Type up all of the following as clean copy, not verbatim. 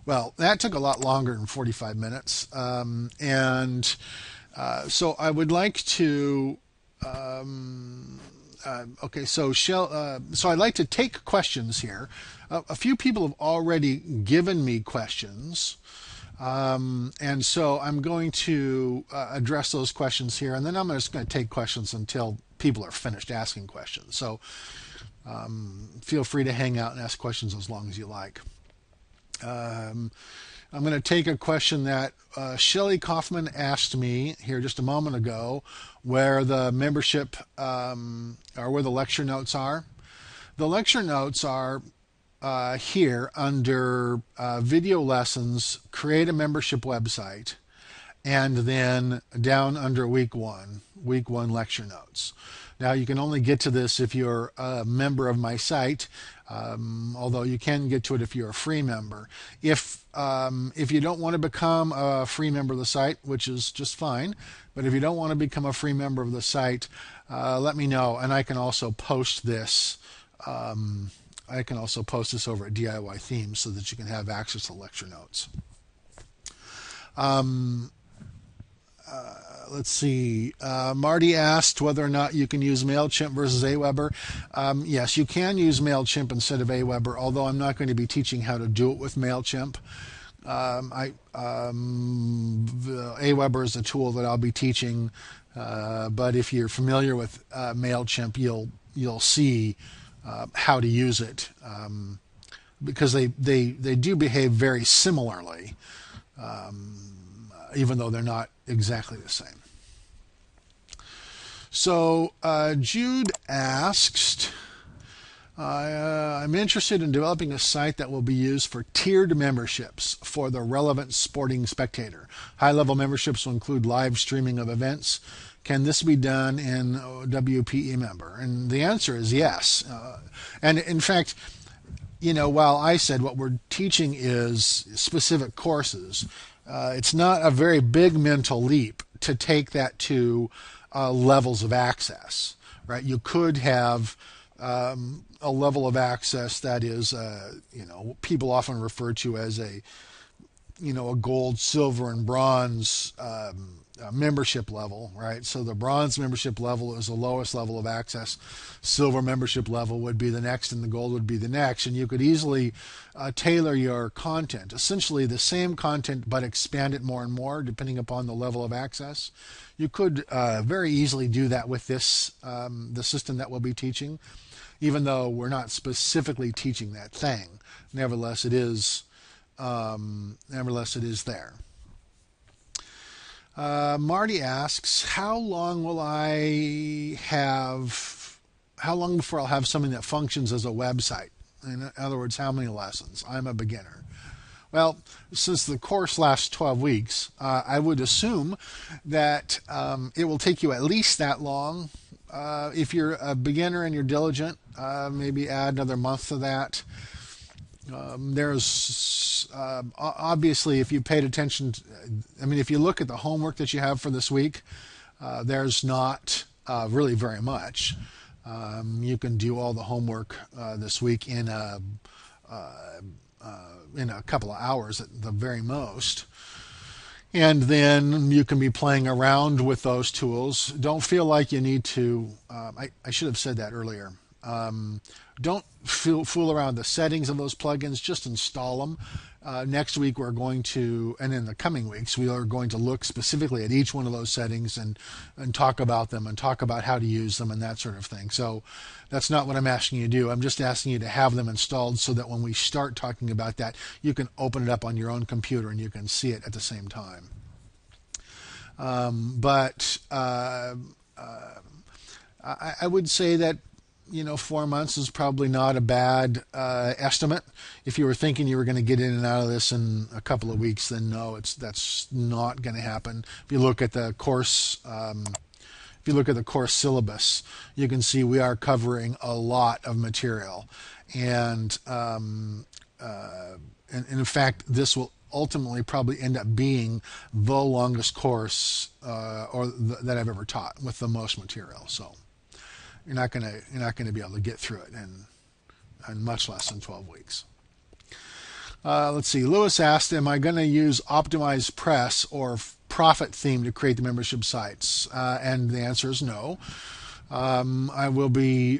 Well, that took a lot longer than 45 minutes. And so I would like to. Okay, so so I'd like to take questions here. A few people have already given me questions. And so I'm going to address those questions here, and then I'm just going to take questions until people are finished asking questions. So feel free to hang out and ask questions as long as you like. Um, I'm going to take a question that Shelly Kaufman asked me here just a moment ago, where the membership or where the lecture notes are. The lecture notes are here under video lessons, create a membership website, and then down under week one lecture notes. Now you can only get to this if you're a member of my site, although you can get to it if you're a free member. If you don't want to become a free member of the site, which is just fine, but if you don't want to become a free member of the site, let me know, and I can also post this. I can also post this over at DIY Themes so that you can have access to lecture notes. Let's see. Marty asked whether or not you can use MailChimp versus Aweber. Yes, you can use MailChimp instead of Aweber, although I'm not going to be teaching how to do it with MailChimp. Aweber is a tool that I'll be teaching, but if you're familiar with MailChimp, you'll see how to use it, because they do behave very similarly, even though they're not exactly the same. So Jude asks, I'm interested in developing a site that will be used for tiered memberships for the relevant sporting spectator. High-level memberships will include live streaming of events. Can this be done in WPE member? And the answer is yes. And in fact, while I said what we're teaching is specific courses, it's not a very big mental leap to take that to levels of access, right? You could have a level of access that is, people often refer to as a gold, silver, and bronze membership level, right? So the bronze membership level is the lowest level of access. Silver membership level would be the next, and the gold would be the next. And you could easily tailor your content, essentially the same content, but expand it more and more depending upon the level of access. You could very easily do that with this, the system that we'll be teaching, even though we're not specifically teaching that thing. Nevertheless, it is there. Marty asks, how long before I'll have something that functions as a website? In other words, how many lessons? I'm a beginner. Well, since the course lasts 12 weeks, I would assume that it will take you at least that long. If you're a beginner and you're diligent, maybe add another month to that. There's obviously, if you paid attention, if you look at the homework that you have for this week, there's not really very much. You can do all the homework this week in a couple of hours at the very most. And then you can be playing around with those tools. Don't feel like you need to, I should have said that earlier. Don't fool around the settings of those plugins, just install them. Next week we're going to, and in the coming weeks, we are going to look specifically at each one of those settings and talk about them and talk about how to use them and that sort of thing. So that's not what I'm asking you to do. I'm just asking you to have them installed so that when we start talking about that, you can open it up on your own computer and you can see it at the same time. I would say that 4 months is probably not a bad estimate. If you were thinking you were going to get in and out of this in a couple of weeks, then no, that's not going to happen. If you look at the course, syllabus, you can see we are covering a lot of material, and in fact, this will ultimately probably end up being the longest course that I've ever taught with the most material. So. You're not going to be able to get through it in much less than 12 weeks. Let's see. Lewis asked, am I going to use Optimized Press or Profit Theme to create the membership sites? And the answer is no. I will be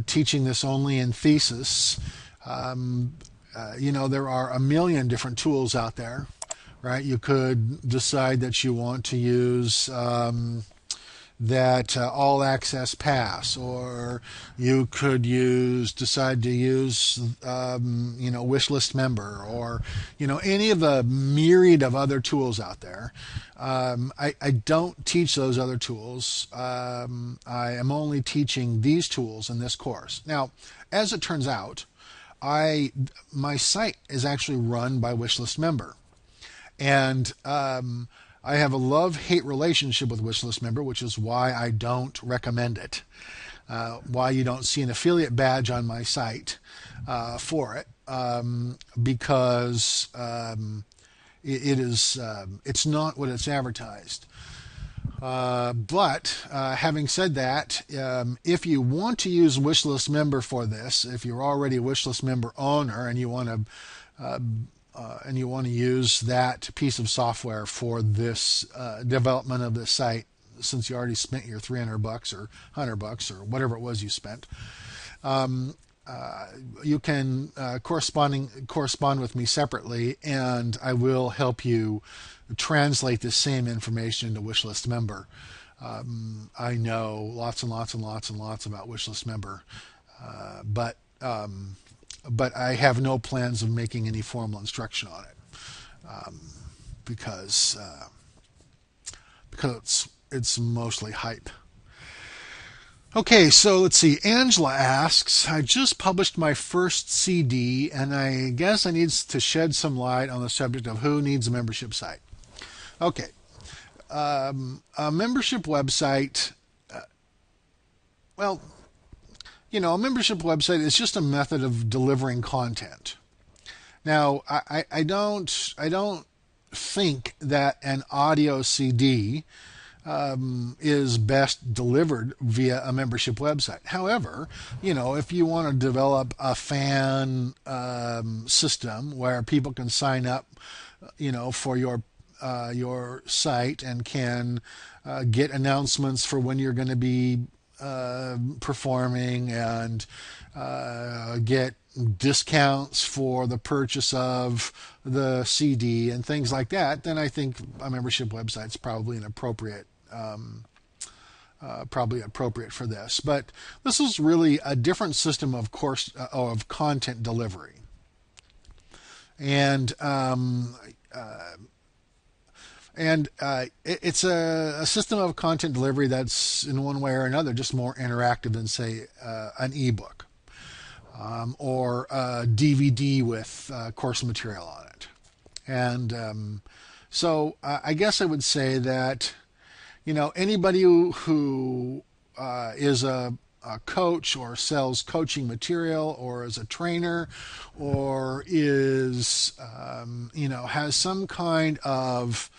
teaching this only in thesis. There are a million different tools out there, right? You could decide that you want to use that all access pass, or you could decide to use wish list member, or any of the myriad of other tools out there. I don't teach those other tools. I am only teaching these tools in this course. Now, as it turns out, my site is actually run by Wishlist Member, and I have a love-hate relationship with Wishlist Member, which is why I don't recommend it. Why you don't see an affiliate badge on my site for it, because it's not what it's advertised. But having said that, if you want to use Wishlist Member for this, if you're already a Wishlist Member owner and you want to use that piece of software for this development of the site, since you already spent your $300 or $100 or whatever it was you spent, you can correspond with me separately, and I will help you translate the same information into Wishlist Member. I know lots and lots and lots and lots about Wishlist Member, but I have no plans of making any formal instruction on it, because it's mostly hype. Okay, so let's see. Angela asks, I just published my first CD, and I guess I need to shed some light on the subject of who needs a membership site. Okay. A membership website, a membership website is just a method of delivering content. Now, I don't think that an audio CD is best delivered via a membership website. However, if you want to develop a fan system where people can sign up, for your site and can get announcements for when you're going to be performing, and get discounts for the purchase of the CD and things like that, then I think a membership website is probably appropriate for this. But this is really a different system of content delivery, and it's a system of content delivery that's in one way or another just more interactive than, say, an ebook, or a DVD with course material on it. And so I guess I would say that anybody who is a coach or sells coaching material, or is a trainer, or is has some kind of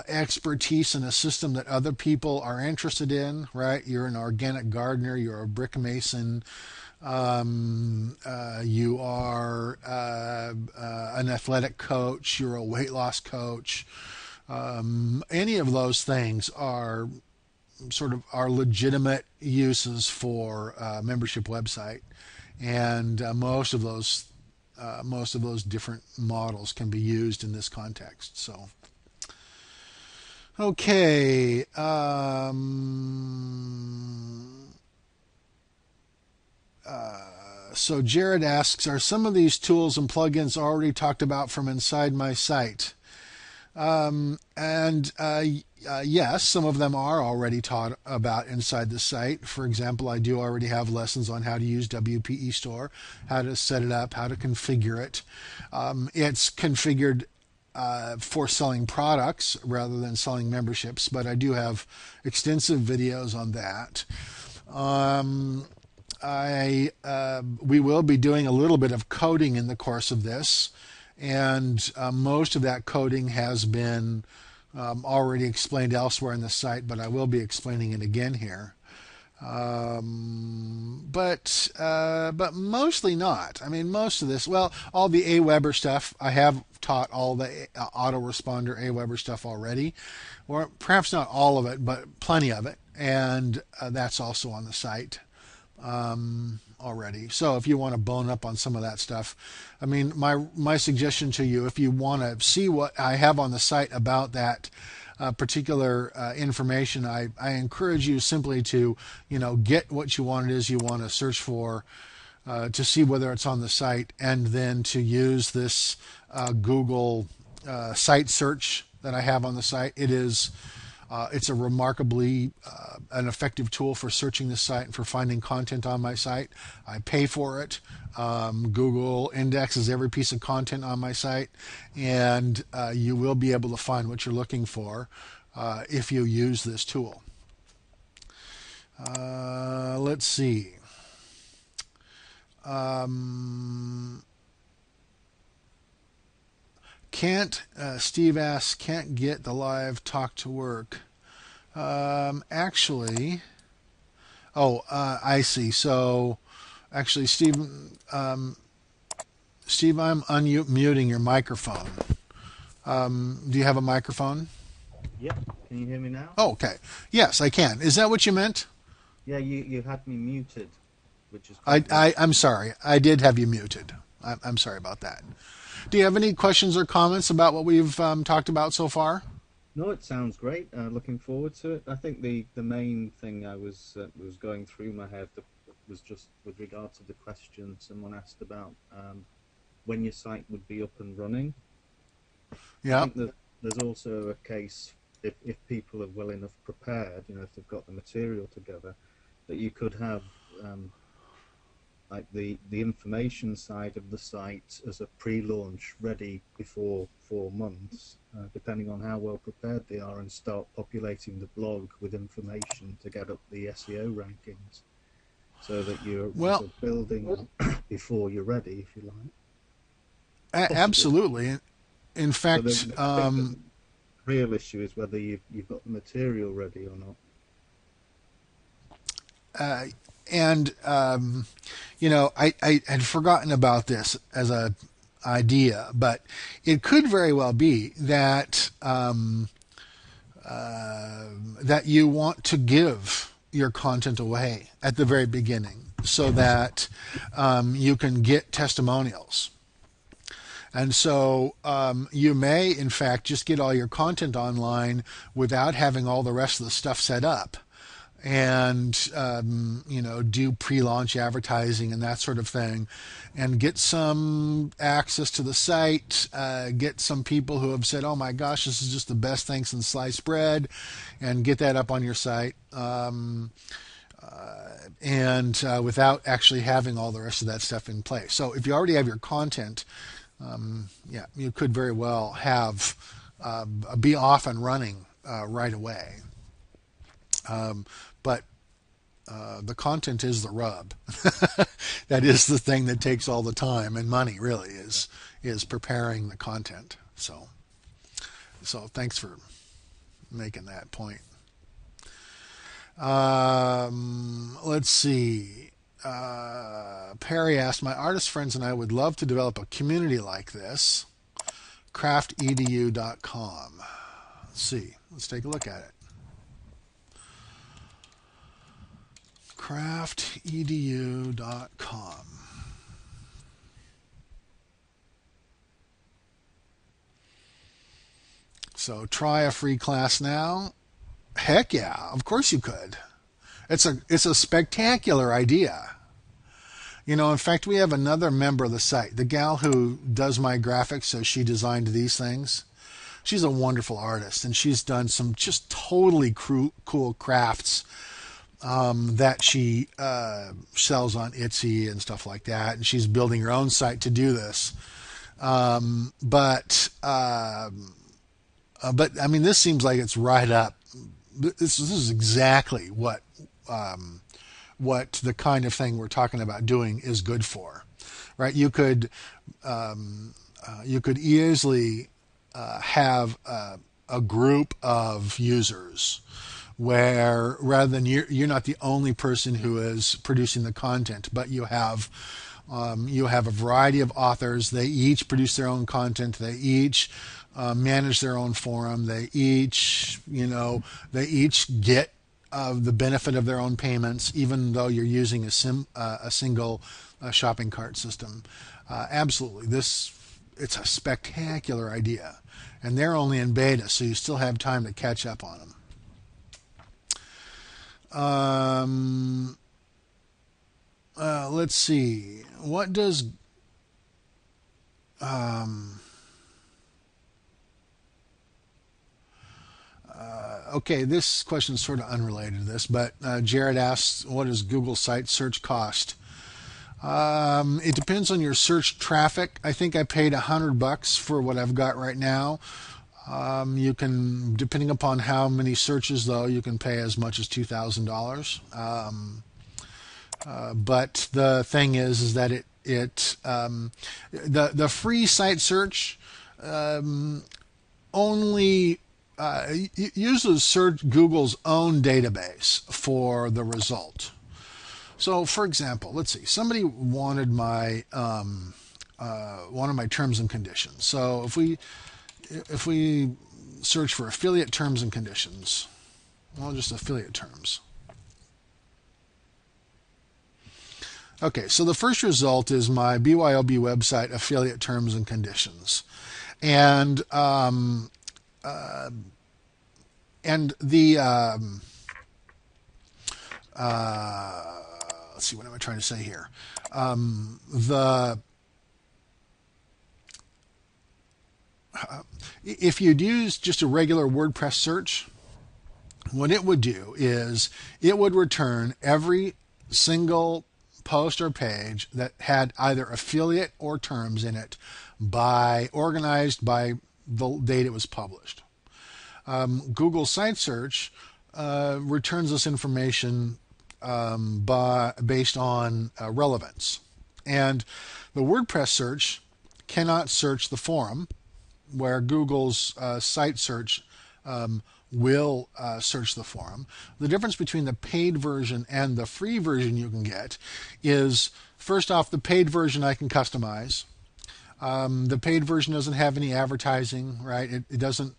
expertise in a system that other people are interested in, right? You're an organic gardener, you're a brick mason, you are an athletic coach, you're a weight loss coach. Any of those things are legitimate uses for a membership website, and most of those different models can be used in this context. So. Okay. So Jared asks, are some of these tools and plugins already talked about from inside my site? Yes, some of them are already taught about inside the site. For example, I do already have lessons on how to use WP eStore, how to set it up, how to configure it. It's configured for selling products rather than selling memberships, but I do have extensive videos on that. We will be doing a little bit of coding in the course of this, and most of that coding has been already explained elsewhere in the site, but I will be explaining it again here. But mostly not. I mean, most of this, well, all the Aweber stuff, I have taught all the autoresponder Aweber stuff already, or perhaps not all of it, but plenty of it, and that's also on the site already. So if you want to bone up on some of that stuff, I mean, my suggestion to you, if you want to see what I have on the site about that particular information, I encourage you simply to, get what you want it is you want to search for, to see whether it's on the site, and then to use this Google site search that I have on the site. It's a remarkably an effective tool for searching the site and for finding content on my site. I pay for it. Google indexes every piece of content on my site, and you will be able to find what you're looking for if you use this tool. Let's see. Steve asks, can't get the live talk to work. Actually, I see. So, actually, Steve, I'm unmuting your microphone. Do you have a microphone? Yep. Can you hear me now? Oh, okay. Yes, I can. Is that what you meant? Yeah, you had me muted, which is I, quite I, nice. I'm sorry. I did have you muted. I'm sorry about that. Do you have any questions or comments about what we've talked about so far? No, it sounds great. Looking forward to it. I think the main thing I was going through my head was just with regard to the question someone asked about when your site would be up and running. I Yeah. think that there's also a case if people are well enough prepared, if they've got the material together, that you could have like the information side of the site as a pre-launch ready before 4 months, depending on how well prepared they are, and start populating the blog with information to get up the SEO rankings, so that you're Well, sort of building before you're ready, if you like, possibly. absolutely. In So fact, I think the real issue is whether you've got the material ready or not. uh, and I had forgotten about this as a idea, but it could very well be that that you want to give your content away at the very beginning so that you can get testimonials. And so you may, in fact, just get all your content online without having all the rest of the stuff set up, and do pre-launch advertising and that sort of thing, and get some access to the site, get some people who have said, oh my gosh, this is just the best thing since sliced bread, and get that up on your site, and without actually having all the rest of that stuff in place. So if you already have your content, yeah, you could very well have be off and running right away. But the content is the rub. That is the thing that takes all the time and money. Really is preparing the content. So thanks for making that point. Let's see. Perry asked, my artist friends and I would love to develop a community like this. Craftedu.com. Let's see. Let's take a look at it. Craftedu.com. So try a free class now. Heck yeah, of course you could. It's a spectacular idea. In fact, we have another member of the site, the gal who does my graphics, so she designed these things. She's a wonderful artist, and she's done some just totally cool crafts that she sells on Etsy and stuff like that. And she's building her own site to do this. But I mean, this seems like it's right up. This is exactly what the kind of thing we're talking about doing is good for, right? You could easily have a group of users where rather than you're not the only person who is producing the content, but you have a variety of authors. They each produce their own content. They each manage their own forum. They each, they each get the benefit of their own payments, even though you're using a single shopping cart system. Absolutely, it's a spectacular idea, and they're only in beta, so you still have time to catch up on them. Let's see. What does okay, this question is sort of unrelated to this, but Jared asks, what does Google site search cost? It depends on your search traffic. I think I paid $100 for what I've got right now. You can, depending upon how many searches, though, you can pay as much as $2,000. But the thing is that the free site search only uses Google's own database for the result. So, for example, let's see. Somebody wanted my terms and conditions. So if we search for affiliate terms and conditions, well, just affiliate terms. Okay, so the first result is my BYOB website affiliate terms and conditions, and the let's see, what am I trying to say here? If you'd use just a regular WordPress search, what it would do is it would return every single post or page that had either affiliate or terms in it organized by the date it was published. Google Site Search returns this information based on relevance. And the WordPress search cannot search the forum, where Google's site search will search the forum. The difference between the paid version and the free version you can get is, first off, the paid version I can customize. The paid version doesn't have any advertising, right? It doesn't.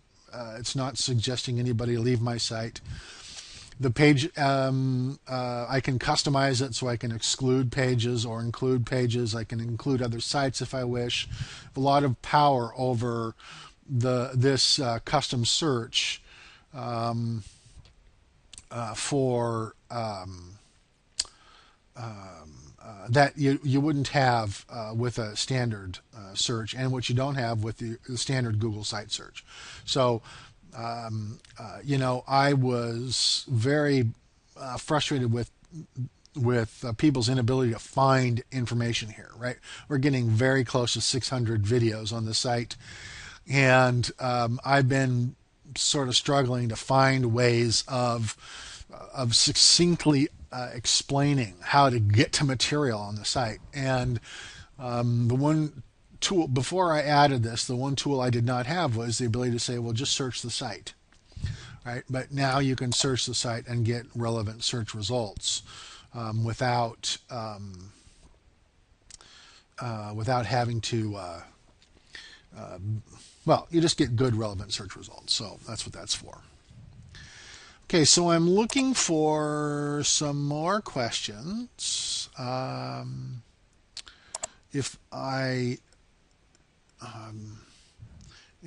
It's not suggesting anybody leave my site. The page, I can customize it so I can exclude pages or include pages. I can include other sites if I wish. A lot of power over this custom search for that you wouldn't have with a standard search, and what you don't have with the standard Google site search. So, I was very frustrated with people's inability to find information here. Right, we're getting very close to 600 videos on the site, and I've been sort of struggling to find ways of succinctly explaining how to get to material on the site. And the one tool, before I added this, the one tool I did not have was the ability to say, well, just search the site. Right? But now you can search the site and get relevant search results without having to you just get good relevant search results. So that's what that's for. Okay, so I'm looking for some more questions. It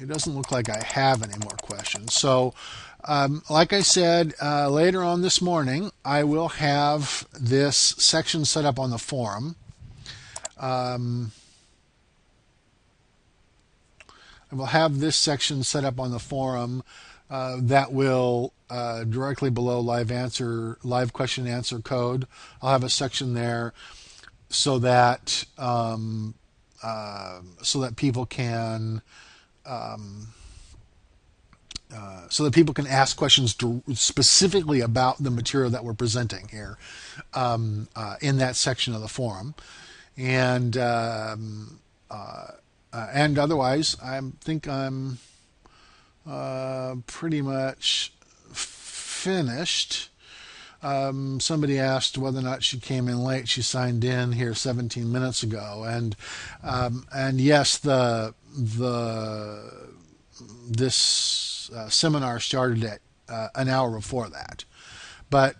doesn't look like I have any more questions. So, like I said, later on this morning, I will have this section set up on the forum. I will have this section set up on the forum that will directly below live question and answer code. I'll have a section there so that people can ask questions specifically about the material that we're presenting here in that section of the forum, and otherwise, I think I'm pretty much finished. Somebody asked whether or not she came in late. She signed in here 17 minutes ago, and yes, this seminar started at an hour before that. But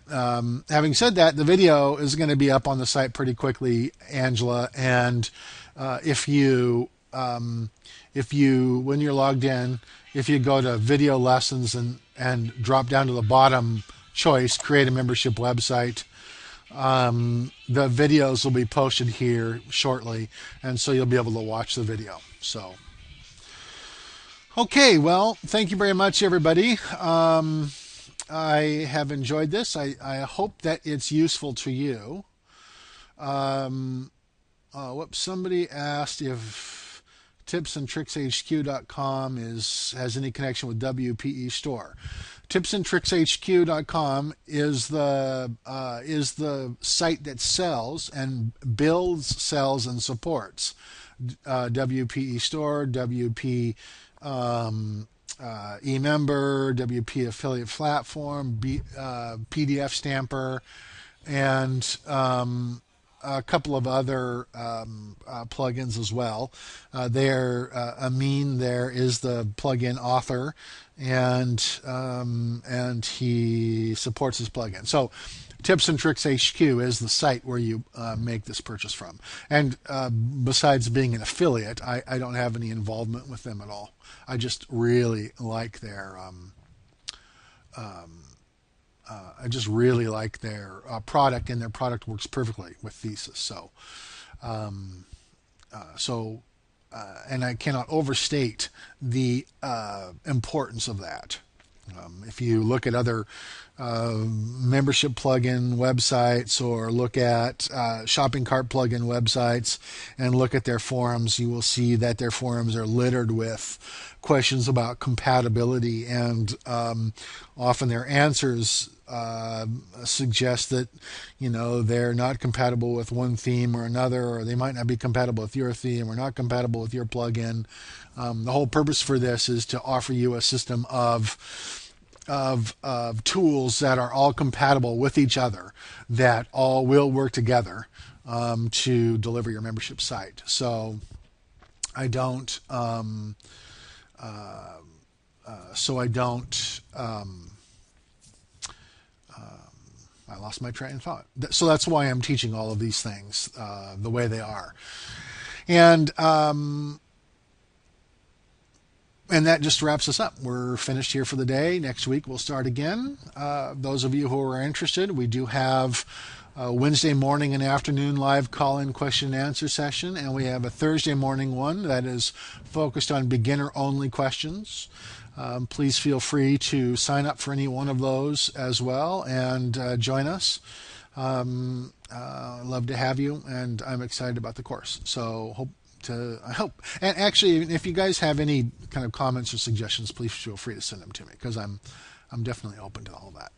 having said that, the video is going to be up on the site pretty quickly, Angela. And if you when you're logged in, if you go to video lessons and drop down to the bottom choice, create a membership website, the videos will be posted here shortly, and so you'll be able to watch the video. So, okay, well, thank you very much, everybody. I have enjoyed this. I hope that it's useful to you. Somebody asked if tipsandtrickshq.com has any connection with WPE Store. Tipsandtrickshq.com is the site that sells and builds, sells, and supports WPE Store, WP eMember, WP Affiliate Platform, PDF Stamper, and a couple of other plugins as well. Amin there is the plugin author, and he supports his plugin. So Tips and Tricks HQ is the site where you make this purchase from. And besides being an affiliate, I don't have any involvement with them at all. I just really like their product, and their product works perfectly with Thesis. So, and I cannot overstate the importance of that. If you look at other membership plugin websites, or look at shopping cart plugin websites and look at their forums, you will see that their forums are littered with questions about compatibility, and often their answers suggest that they're not compatible with one theme or another, or they might not be compatible with your theme or not compatible with your plugin. The whole purpose for this is to offer you a system of tools that are all compatible with each other, that all will work together to deliver your membership site. So I don't I lost my train of thought. So that's why I'm teaching all of these things the way they are. And that just wraps us up. We're finished here for the day. Next week we'll start again. Those of you who are interested, we do have a Wednesday morning and afternoon live call-in question and answer session, and we have a Thursday morning one that is focused on beginner-only questions. Please feel free to sign up for any one of those as well and join us. I'd love to have you, and I'm excited about the course. So I hope. And actually, if you guys have any kind of comments or suggestions, please feel free to send them to me, because I'm definitely open to all that.